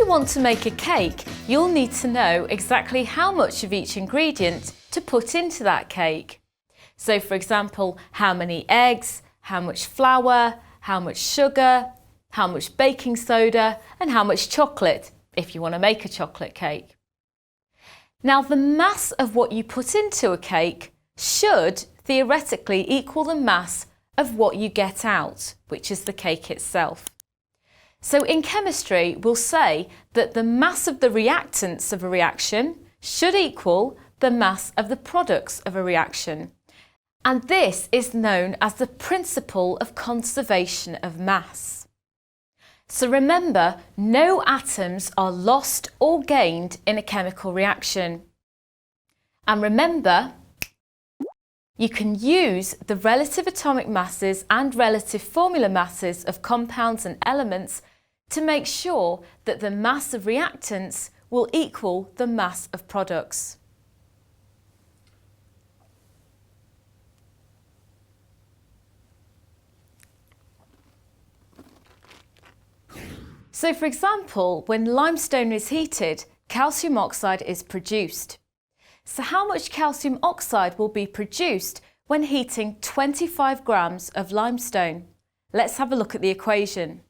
want to make a cake, you'll need to know exactly how much of each ingredient to put into that cake. So for example, how many eggs, how much flour, how much sugar, how much baking soda, and how much chocolate, if you want to make a chocolate cake. Now, the mass of what you put into a cake should theoretically equal the mass of what you get out, which is the cake itself. So in chemistry, we'll say that the mass of the reactants of a reaction should equal the mass of the products of a reaction. And this is known as the principle of conservation of mass. So remember, no atoms are lost or gained in a chemical reaction. And remember, you can use the relative atomic masses and relative formula masses of compounds and elements to make sure that the mass of reactants will equal the mass of products. So for example, when limestone is heated, calcium oxide is produced. So how much calcium oxide will be produced when heating 25 grams of limestone? Let's have a look at the equation.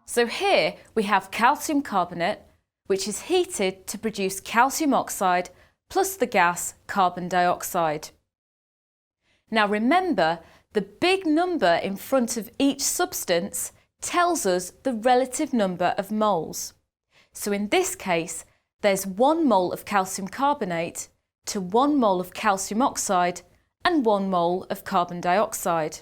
So here we have calcium carbonate, which is heated to produce calcium oxide plus the gas carbon dioxide. Now remember, the big number in front of each substance tells us the relative number of moles. So in this case, there's 1 mole of calcium carbonate to 1 mole of calcium oxide and 1 mole of carbon dioxide.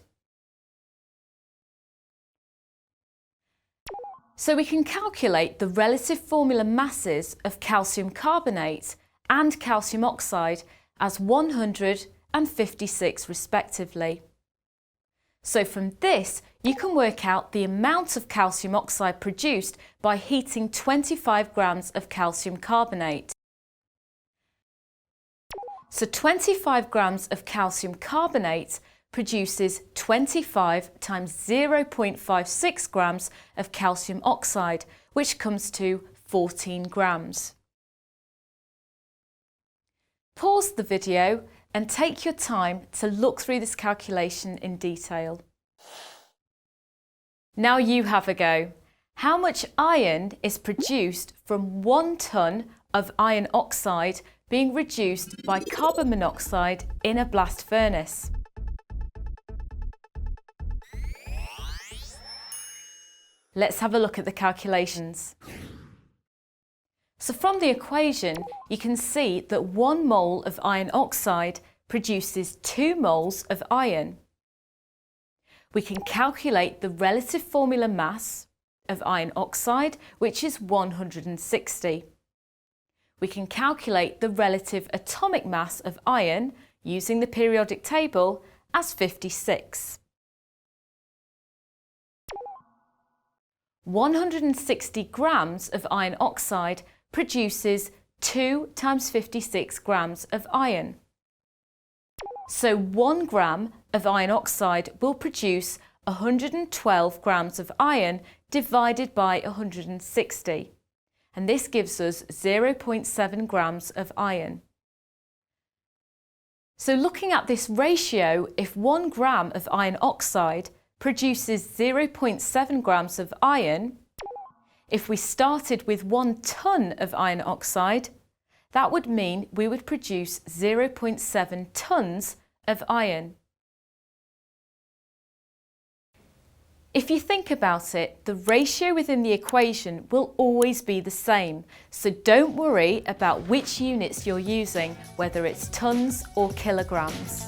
So we can calculate the relative formula masses of calcium carbonate and calcium oxide as 100 and 56 respectively. So from this, you can work out the amount of calcium oxide produced by heating 25 grams of calcium carbonate. So 25 grams of calcium carbonate produces 25 times 0.56 grams of calcium oxide, which comes to 14 grams. Pause the video and take your time to look through this calculation in detail. Now you have a go. How much iron is produced from 1 tonne of iron oxide being reduced by carbon monoxide in a blast furnace? Let's have a look at the calculations. So from the equation, you can see that 1 mole of iron oxide produces 2 moles of iron. We can calculate the relative formula mass of iron oxide, which is 160. We can calculate the relative atomic mass of iron using the periodic table as 56. 160 grams of iron oxide produces 2 times 56 grams of iron. So 1 gram of iron oxide will produce 112 grams of iron divided by 160. And this gives us 0.7 grams of iron. So looking at this ratio, if 1 gram of iron oxide produces 0.7 grams of iron, if we started with 1 tonne of iron oxide, that would mean we would produce 0.7 tonnes of iron. If you think about it, the ratio within the equation will always be the same, so don't worry about which units you're using, whether it's tonnes or kilograms.